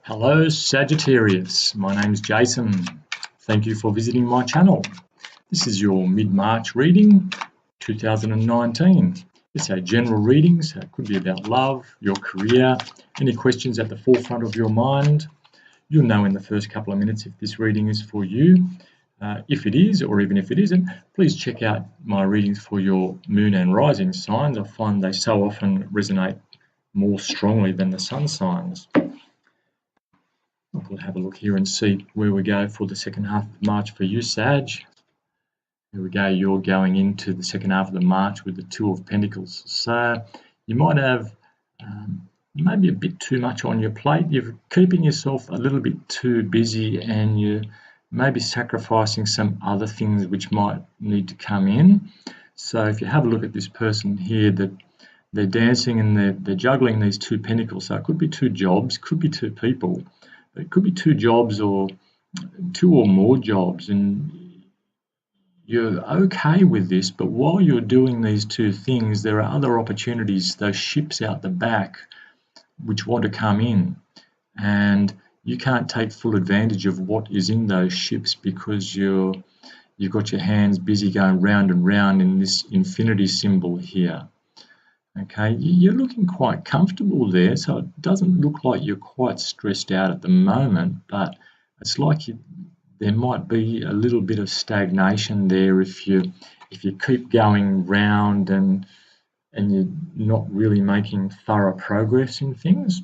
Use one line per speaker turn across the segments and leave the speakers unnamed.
Hello Sagittarius, my name is Jason. Thank you for visiting my channel. This is your mid-March reading, 2019. It's a general reading, so it could be about love, your career, any questions at the forefront of your mind. You'll know in the first couple of minutes if this reading is for you. If it is, or even if it isn't, please check out my readings for your moon and rising signs. I find they so often resonate more strongly than the sun signs. We'll have a look here and see where we go for the second half of March for you, Sag. Here we go, you're going into the second half of the March with the Two of Pentacles. So you might have maybe a bit too much on your plate. You're keeping yourself a little bit too busy and you may be sacrificing some other things which might need to come in. So if you have a look at this person here, that they're dancing and they're juggling these two pentacles. So it could be two jobs, could be two people. It could be two jobs or two or more jobs, and you're okay with this, but while you're doing these two things, there are other opportunities, those ships out the back, which want to come in, and you can't take full advantage of what is in those ships because you've got your hands busy going round and round in this infinity symbol here. Okay, you're looking quite comfortable there, so it doesn't look like you're quite stressed out at the moment, but it's like there might be a little bit of stagnation there if you keep going round and you're not really making thorough progress in things.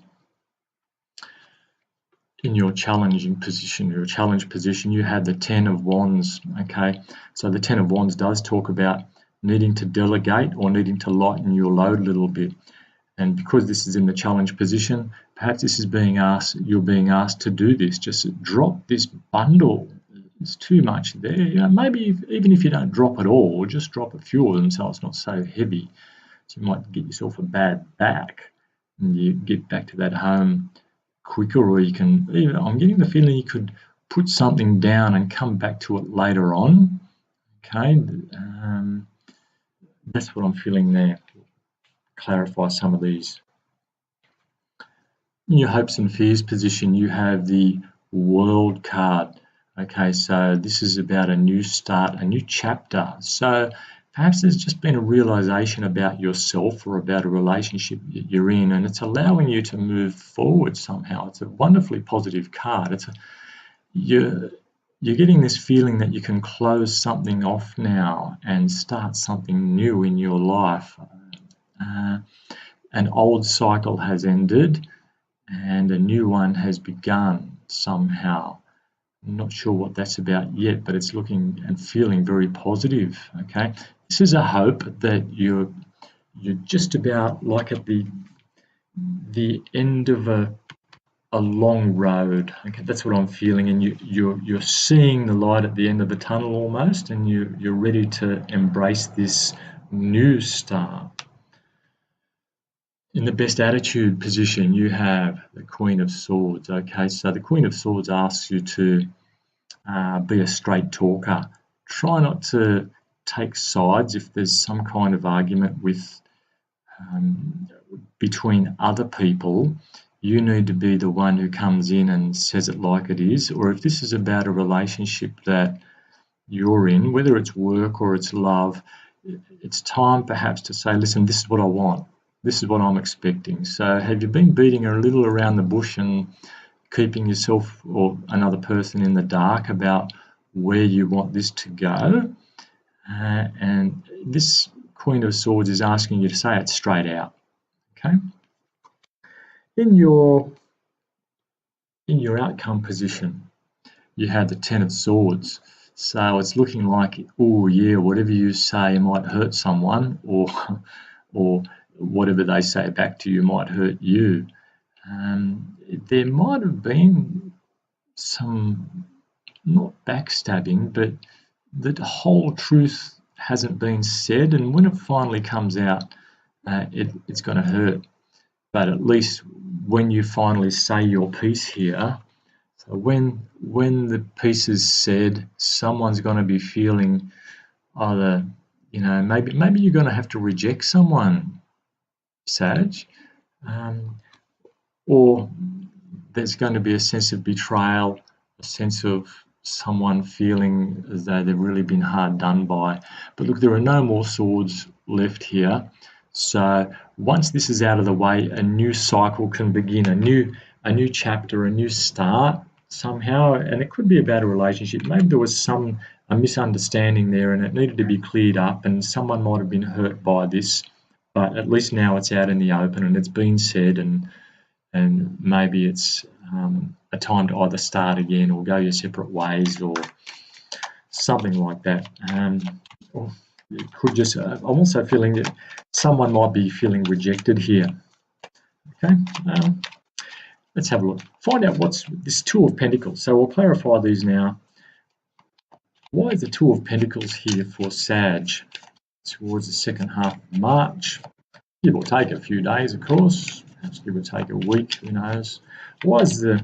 In your challenging position, your challenge position, you have the Ten of Wands. Okay, so the Ten of Wands does talk about needing to delegate or needing to lighten your load a little bit. And because this is in the challenge position, perhaps this is you're being asked to do this. Just drop this bundle. It's too much there. You know, maybe even if you don't drop it all, just drop a few of them so it's not so heavy. So you might get yourself a bad back and you get back to that home quicker, or you can, I'm getting the feeling you could put something down and come back to it later on. Okay. That's what I'm feeling there. Clarify some of these. In your hopes and fears position, you have the World card. Okay, so this is about a new start, a new chapter. So perhaps there's just been a realization about yourself or about a relationship that you're in, and it's allowing you to move forward somehow. It's a wonderfully positive card. You're getting this feeling that you can close something off now and start something new in your life. An old cycle has ended and a new one has begun somehow. I'm not sure what that's about yet, but it's looking and feeling very positive. Okay, this is a hope that you're just about like at the end of a long road. Okay, that's what I'm feeling, and you're seeing the light at the end of the tunnel almost, and you're ready to embrace this new start. In the best attitude position, you have the Queen of Swords. Okay, so the Queen of Swords asks you to be a straight talker. Try not to take sides if there's some kind of argument with between other people. You need to be the one who comes in and says it like it is. Or if this is about a relationship that you're in, whether it's work or it's love, it's time perhaps to say, listen, this is what I want. This is what I'm expecting. So have you been beating a little around the bush and keeping yourself or another person in the dark about where you want this to go? And this Queen of Swords is asking you to say it straight out. Okay. In your outcome position, you have the Ten of Swords. So it's looking like, oh yeah, whatever you say might hurt someone, or whatever they say back to you might hurt you. There might have been some, not backstabbing, but the whole truth hasn't been said, and when it finally comes out, it's going to hurt. But at least when you finally say your piece here, so when the piece is said, someone's going to be feeling either, maybe you're going to have to reject someone, Sag, or there's going to be a sense of betrayal, a sense of someone feeling as though they've really been hard done by. But look, there are no more swords left here. So once this is out of the way, a new cycle can begin, a new chapter, a new start somehow. And it could be about a relationship. Maybe there was a misunderstanding there and it needed to be cleared up, and someone might have been hurt by this, but at least now it's out in the open and it's been said, and maybe it's a time to either start again or go your separate ways or something like that. Or it could just, I'm also feeling that someone might be feeling rejected here. Okay, let's have a look. Find out what's this Two of Pentacles. So we'll clarify these now. Why is the Two of Pentacles here for Sag towards the second half of March? Give or take a few days, of course. Perhaps give or take a week, who knows. Why is the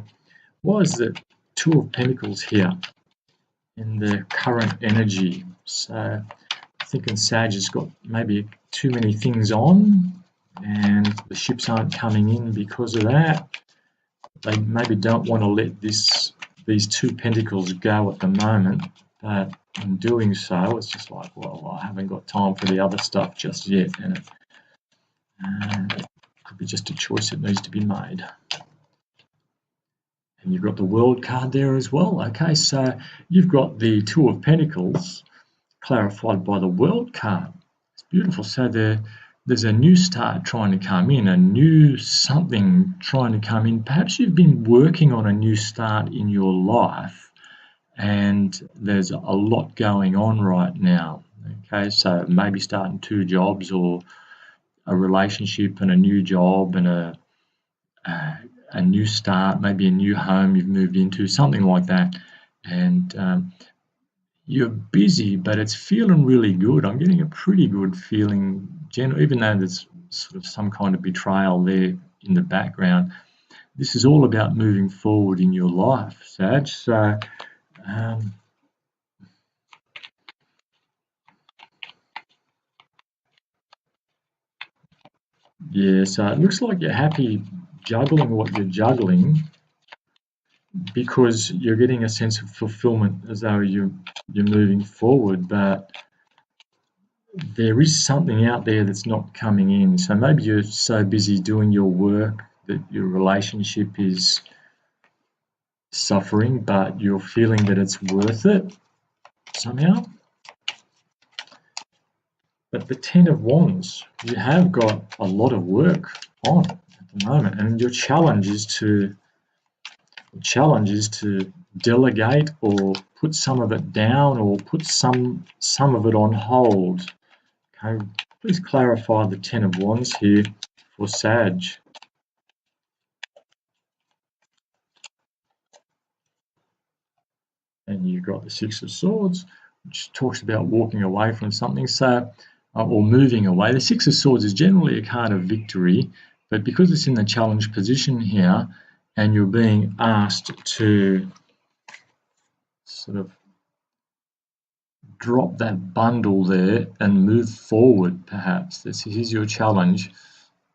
Two of Pentacles here in the current energy? So I'm thinking Sag has got maybe too many things on and the ships aren't coming in because of that. They maybe don't want to let these Two Pentacles go at the moment, but in doing so, it's just like, well, I haven't got time for the other stuff just yet, and it could be just a choice that needs to be made. And you've got the World card there as well. Okay, so you've got the Two of Pentacles clarified by the World card. It's beautiful. So there's a new start trying to come in, a new something trying to come in. Perhaps you've been working on a new start in your life and there's a lot going on right now. Okay, so maybe starting 2 jobs or a relationship and a new job and a new start, maybe a new home you've moved into, something like that. And you're busy, but it's feeling really good. I'm getting a pretty good feeling, even though there's sort of some kind of betrayal there in the background. This is all about moving forward in your life, Sag. So yeah, so it looks like you're happy juggling what you're juggling because you're getting a sense of fulfillment as though you're moving forward, but there is something out there that's not coming in. So maybe you're so busy doing your work that your relationship is suffering, but you're feeling that it's worth it somehow. But the Ten of Wands, you have got a lot of work on at the moment, and your challenge is to delegate or put some of it down or put some of it on hold. Okay, please clarify the Ten of Wands here for Sag. And you've got the Six of Swords, which talks about walking away from something, so or moving away. The Six of Swords is generally a card of victory, but because it's in the challenge position here and you're being asked to sort of drop that bundle there and move forward, perhaps. Here's your challenge.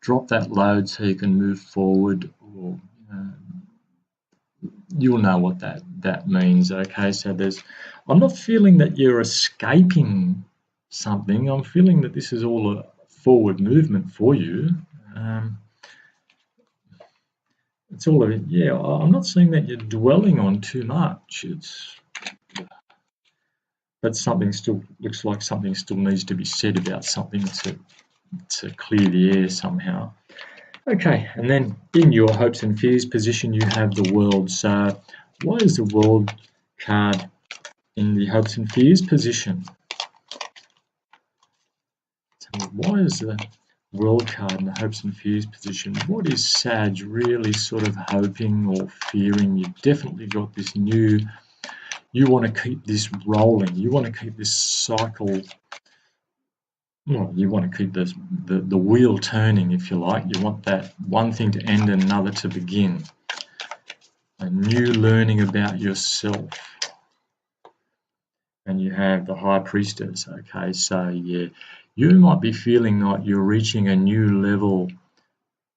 Drop that load so you can move forward, or you'll know what that means. Okay, so I'm not feeling that you're escaping something. I'm feeling that this is all a forward movement for you. It's all of it. Yeah, I'm not seeing that you're dwelling on too much. But something still looks like something still needs to be said about something to clear the air somehow. Okay, and then in your hopes and fears position, you have the World. So why is the World card in the hopes and fears position? So why is the World card in the hopes and fears position? What is Sag really sort of hoping or fearing? You've definitely got this new, you want to keep this rolling. You want to keep this cycle, well, you want to keep the wheel turning, if you like. You want that one thing to end and another to begin. A new learning about yourself. And you have the High Priestess. Okay, so yeah, you might be feeling like you're reaching a new level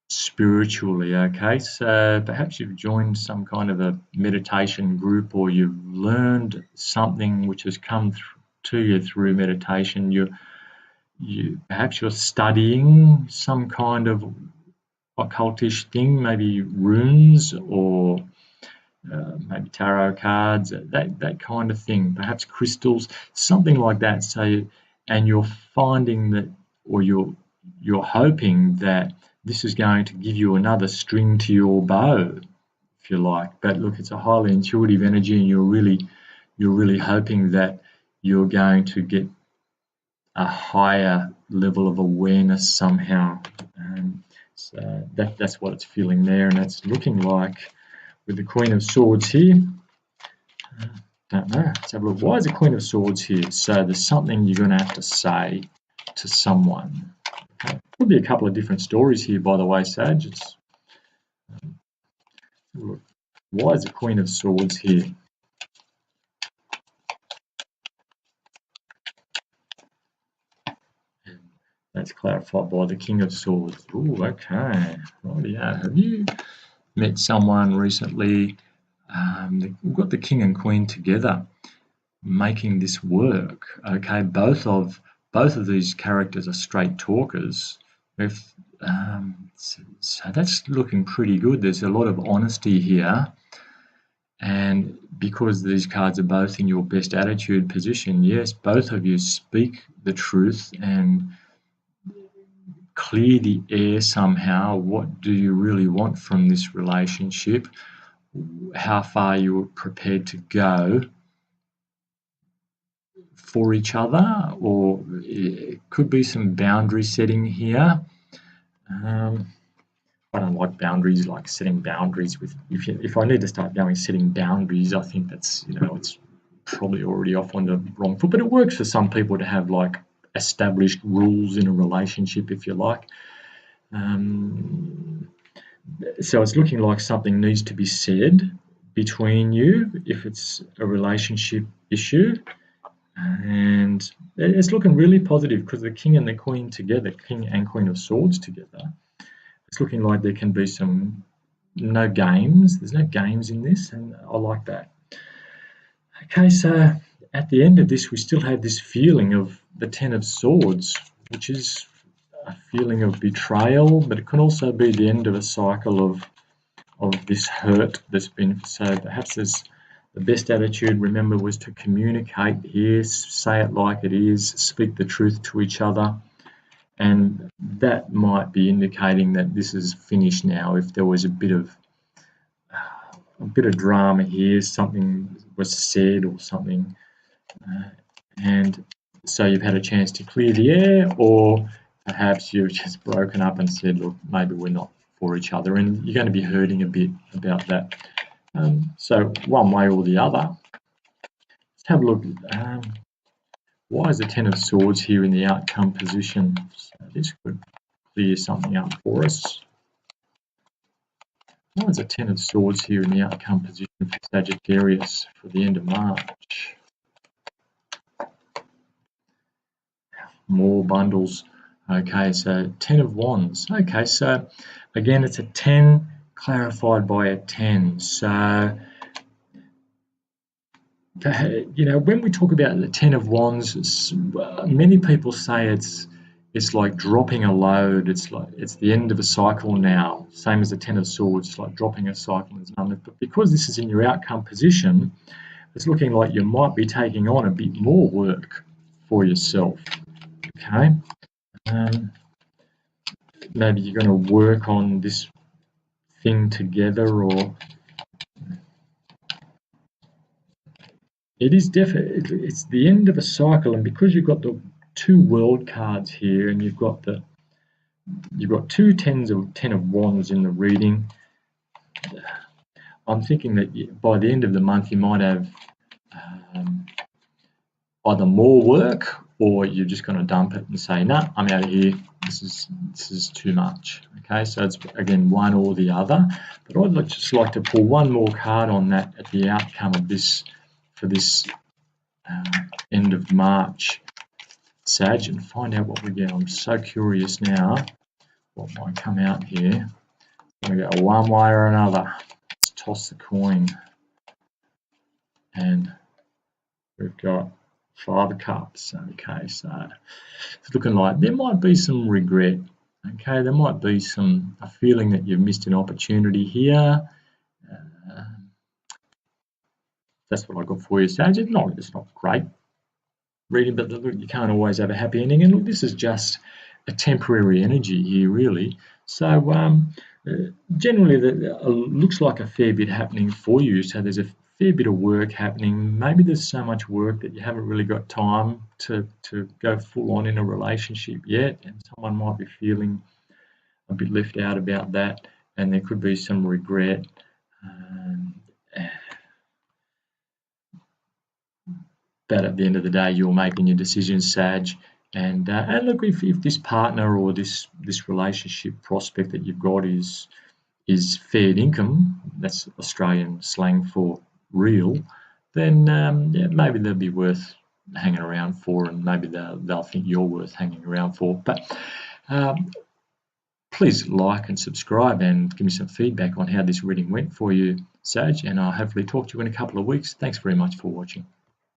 spiritually. Okay, so perhaps you've joined some kind of a meditation group, or you've learned something which has come to you through meditation. Perhaps you're studying some kind of occultish thing, maybe runes, or maybe tarot cards, that kind of thing, perhaps crystals, something like that. So, and you're finding that, or you're hoping that this is going to give you another string to your bow, if you like. But look, it's a highly intuitive energy, and you're really hoping that you're going to get a higher level of awareness somehow. So that's what it's feeling there, and it's looking like with the Queen of Swords here. Don't know. Let's have a look. Why is the Queen of Swords here? So there's something you're going to have to say to someone. Okay. Could be a couple of different stories here, by the way, Sag. Look. Why is the Queen of Swords here? And that's clarified by the King of Swords. Ooh, okay. Rightio. Have you met someone recently? We've got the King and Queen together, making this work. Okay, both of these characters are straight talkers. So that's looking pretty good. There's a lot of honesty here, and because these cards are both in your best attitude position, yes, both of you speak the truth and clear the air somehow. What do you really want from this relationship? How far you're prepared to go for each other, or it could be some boundary setting here. I don't like boundaries, like setting boundaries with. If I need to start going setting boundaries, I think that's it's probably already off on the wrong foot. But it works for some people to have like established rules in a relationship, if you like. So it's looking like something needs to be said between you if it's a relationship issue. And it's looking really positive because the King and the Queen together, King and Queen of Swords together, it's looking like there can be no games. There's no games in this, and I like that. Okay, so at the end of this, we still have this feeling of the Ten of Swords, which is a feeling of betrayal, but it can also be the end of a cycle of this hurt that's been. So perhaps there's the best attitude, remember, was to communicate here, say it like it is, speak the truth to each other. And that might be indicating that this is finished now. If there was a bit of drama here, something was said or something, and so you've had a chance to clear the air, or perhaps you've just broken up and said, look, maybe we're not for each other, and you're going to be hurting a bit about that. So one way or the other. Let's have a look. Why is the Ten of Swords here in the outcome position? So this could clear something up for us. Why is the Ten of Swords here in the outcome position for Sagittarius for the end of March? More bundles. Okay, so 10 of Wands. Okay, so again, it's a 10 clarified by a 10. So, when we talk about the 10 of Wands, many people say it's like dropping a load. It's like it's the end of a cycle now. Same as the 10 of Swords, it's like dropping a cycle. But because this is in your outcome position, it's looking like you might be taking on a bit more work for yourself. Okay. Maybe you're going to work on this thing together, or it is definitely, it's the end of a cycle. And because you've got the two world cards here, and you've got two 10 of Wands in the reading, I'm thinking that by the end of the month you might have either more work, or you're just going to dump it and say, no, I'm out of here. This is too much. Okay, so it's again one or the other. But I'd just like to pull one more card on that at the outcome of this for this end of March, Sag, and find out what we get. I'm so curious now what might come out here. We go one way or another. Let's toss the coin. And we've got 5 of cups. Okay, so it's looking like there might be some regret. Okay, there might be a feeling that you've missed an opportunity here. That's what I got for you, Sage. It's not great reading, but look, you can't always have a happy ending. And look, this is just a temporary energy here, really. So generally, looks like a fair bit happening for you. So there's a fair bit of work happening. Maybe there's so much work that you haven't really got time to go full on in a relationship yet, and someone might be feeling a bit left out about that, and there could be some regret. But at the end of the day, you're making your decisions, Sag. And look, if this partner or this relationship prospect that you've got is fair income, that's Australian slang for real, then yeah, maybe they'll be worth hanging around for, and maybe they'll think you're worth hanging around for. But please like and subscribe and give me some feedback on how this reading went for you, Sag, and I'll hopefully talk to you in a couple of weeks. Thanks very much for watching.